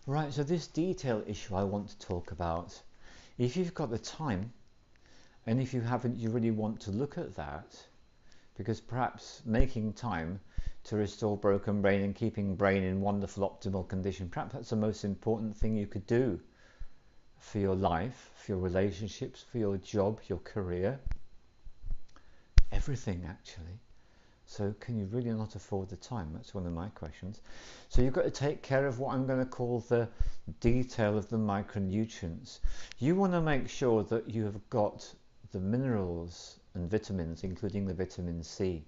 Right, so this detail issue I want to talk about. If you've got the time, and if you haven't, you really want to look at that, because perhaps making time to restore broken brain and keeping brain in wonderful optimal condition, perhaps that's the most important thing you could do for your life, for your relationships, for your job, your career, everything actually. So can you really not afford the time? That's one of my questions. So you've got to take care of what I'm going to call the detail of the micronutrients. You want to make sure that you have got the minerals and vitamins, including the vitamin C.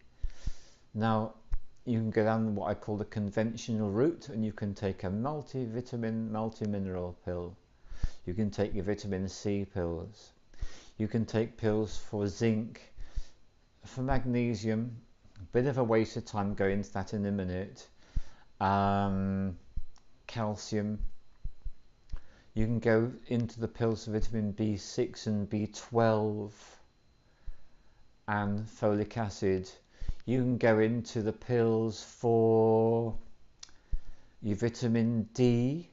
Now, you can go down what I call the conventional route, and you can take a multivitamin, multimineral pill. You can take your vitamin C pills. You can take pills for zinc, for magnesium. A bit of a waste of time, go into that in a minute. Calcium. You can go into the pills for vitamin B6 and B12 and folic acid. You can go into the pills for your vitamin D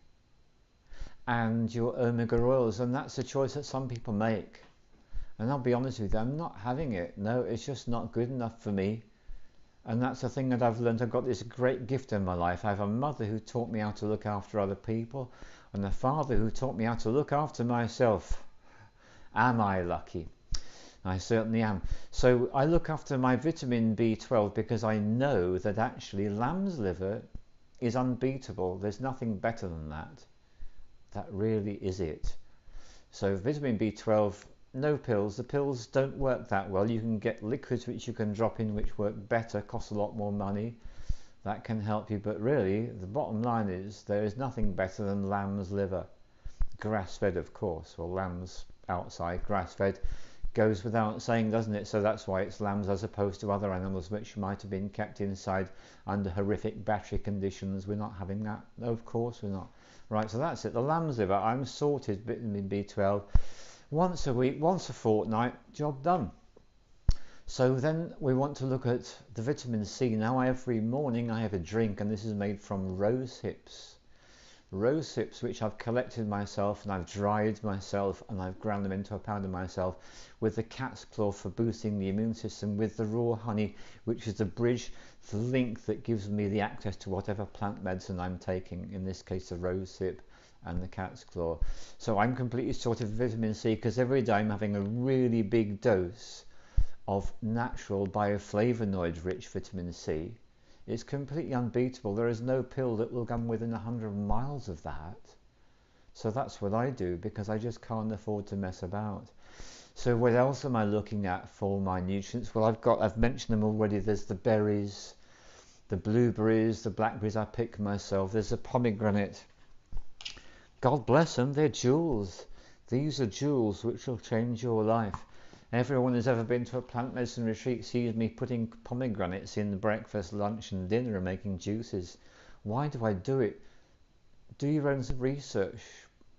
and your omega oils, and that's a choice that some people make. And I'll be honest with you, I'm not having it. No, it's just not good enough for me. And that's the thing that I've learned. I've got this great gift in my life. I have a mother who taught me how to look after other people, and a father who taught me how to look after myself. Am I lucky? I certainly am. So I look after my vitamin B12 because I know that actually lamb's liver is unbeatable. There's nothing better than that. That really is it. So vitamin B12, no pills. The pills don't work that well. You can get liquids which you can drop in which work better, cost a lot more money. That can help you, but really the bottom line is there is nothing better than lamb's liver. Grass-fed, of course. Well, lambs outside, grass-fed goes without saying, doesn't it? So that's why it's lambs as opposed to other animals which might have been kept inside under horrific battery conditions. We're not having that. No, of course we're not. Right, so that's it. The lamb's liver, I'm sorted, vitamin B12. Once a week, once a fortnight, job done. So then we want to look at the vitamin C. Now every morning I have a drink, and this is made from rose hips. Rose hips which I've collected myself and I've dried myself and I've ground them into a powder myself, with the cat's claw for boosting the immune system, with the raw honey which is the bridge, the link that gives me the access to whatever plant medicine I'm taking, in this case the rose hip and the cat's claw. So I'm completely sorted for vitamin C because every day I'm having a really big dose of natural bioflavonoid rich vitamin C. It's completely unbeatable. There is no pill that will come within 100 miles of that. So that's what I do because I just can't afford to mess about. So what else am I looking at for my nutrients? Well, I've mentioned them already. There's the berries, the blueberries, the blackberries I pick myself. There's a pomegranate. God bless them, they're jewels. These are jewels which will change your life. Everyone who's ever been to a plant medicine retreat sees me putting pomegranates in the breakfast, lunch and dinner and making juices. Why do I do it? Do your own research.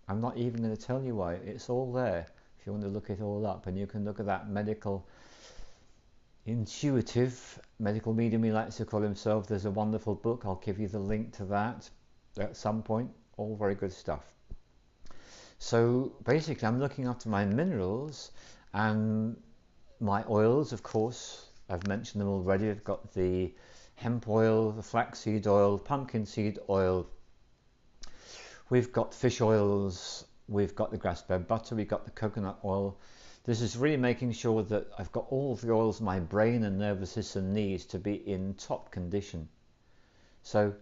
I'm not even going to tell you why. It's all there if you want to look it all up, and you can look at that intuitive medical medium he likes to call himself. There's a wonderful book. I'll give you the link to that at some point. All very good stuff. So basically I'm looking after my minerals and my oils, of course. I've mentioned them already. I've got the hemp oil, the flaxseed oil, pumpkin seed oil. We've got fish oils. We've got the grass-fed butter. We've got the coconut oil. This is really making sure that I've got all the oils my brain and nervous system needs to be in top condition. So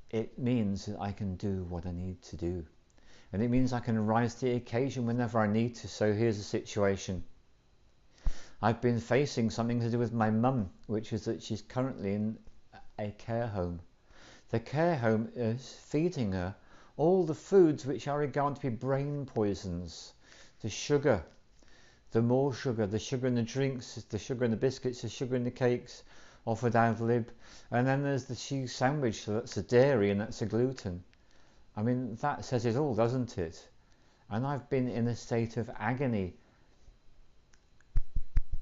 it means that I can do what I need to do. And it means I can rise to the occasion whenever I need to. So here's the situation. I've been facing something to do with my mum, which is that she's currently in a care home. The care home is feeding her all the foods which I regard to be brain poisons. The sugar, the sugar in the drinks, the sugar in the biscuits, the sugar in the cakes, offered ad lib. And then there's the cheese sandwich, so that's the dairy and that's the gluten. I mean, that says it all, doesn't it? And I've been in a state of agony,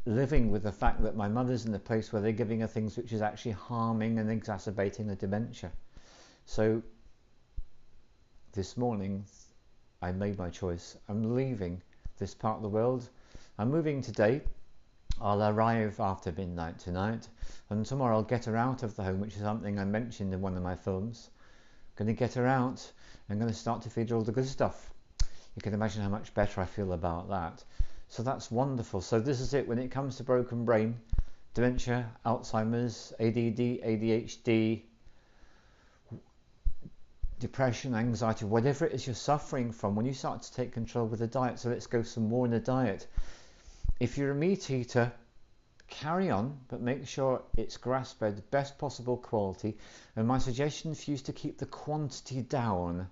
living with the fact that my mother's in a place where they're giving her things which is actually harming and exacerbating the dementia. So this morning I made my choice. I'm leaving this part of the world. I'm moving today. I'll arrive after midnight tonight, and tomorrow I'll get her out of the home, which is something I mentioned in one of my films. I'm going to get her out. I'm going to start to feed her all the good stuff. You can imagine how much better I feel about that. So that's wonderful. So this is it when it comes to broken brain, dementia, Alzheimer's, ADD, ADHD, depression, anxiety, whatever it is you're suffering from, when you start to take control with the diet. So let's go some more in the diet. If you're a meat eater, carry on, but make sure it's grass-fed, best possible quality. And my suggestion for you is to keep the quantity down.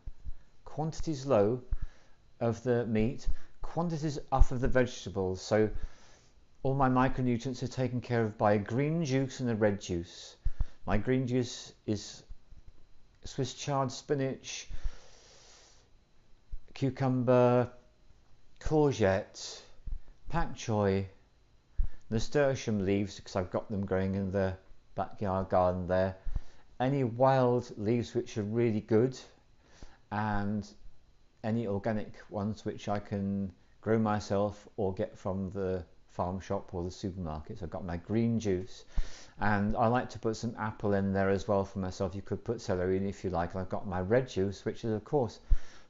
Quantities low of the meat, quantities up of the vegetables. So all my micronutrients are taken care of by a green juice and a red juice. My green juice is Swiss chard, spinach, cucumber, courgette, pak choi, nasturtium leaves, because I've got them growing in the backyard garden there. Any wild leaves which are really good, and any organic ones which I can grow myself or get from the farm shop or the supermarkets. I've got my green juice, and I like to put some apple in there as well for myself. You could put celery in if you like. And I've got my red juice, which is of course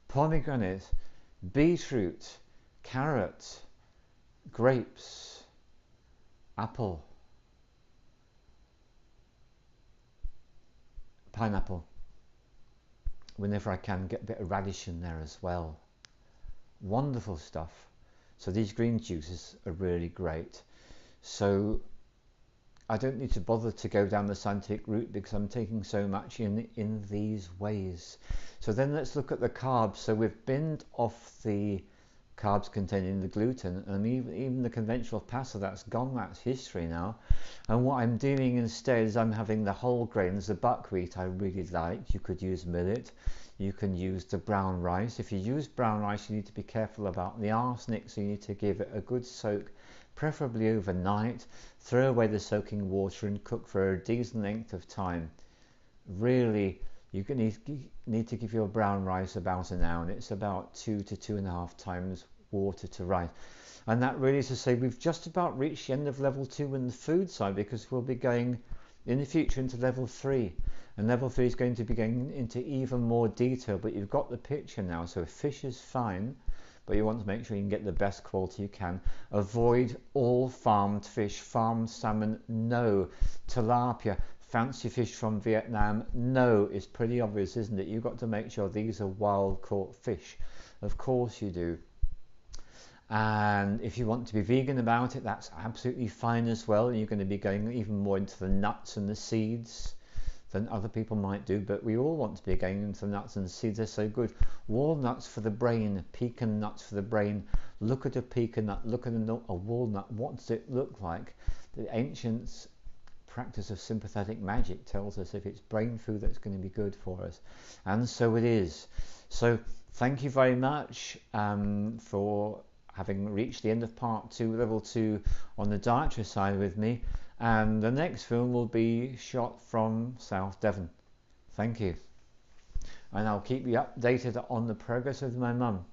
pomegranate, beetroot, carrot, grapes, apple, pineapple. Whenever I can, get a bit of radish in there as well. Wonderful stuff. So these green juices are really great. So I don't need to bother to go down the scientific route because I'm taking so much in these ways. So then let's look at the carbs. So we've binned off the carbs containing the gluten, and even the conventional pasta, that's gone, that's history now. And what I'm doing instead is I'm having the whole grains. The buckwheat I really like. You could use millet, you can use the brown rice. If you use brown rice, you need to be careful about the arsenic, so you need to give it a good soak, preferably overnight. Throw away the soaking water and cook for a decent length of time. Really, you need to give your brown rice about an hour, and it's about 2 to 2.5 times water to rice. And that really is to say we've just about reached the end of level 2 in the food side, because we'll be going in the future into level 3, and level 3 is going to be going into even more detail, but you've got the picture now. So fish is fine, but you want to make sure you can get the best quality you can. Avoid all farmed fish. Farmed salmon, no. Tilapia, fancy fish from Vietnam, no. It's pretty obvious, isn't it? You've got to make sure these are wild caught fish. Of course you do. And if you want to be vegan about it, that's absolutely fine as well. You're going to be going even more into the nuts and the seeds than other people might do, but we all want to be going into the nuts and the seeds. They're so good. Walnuts for the brain, pecan nuts for the brain. Look at a pecan nut, look at a walnut. What does it look like? The ancients practice of sympathetic magic tells us if it's brain food, that's going to be good for us, and so it is. So thank you very much for having reached the end of part 2, level 2 on the dietary side with me, and the next film will be shot from South Devon. Thank you, and I'll keep you updated on the progress of my mum.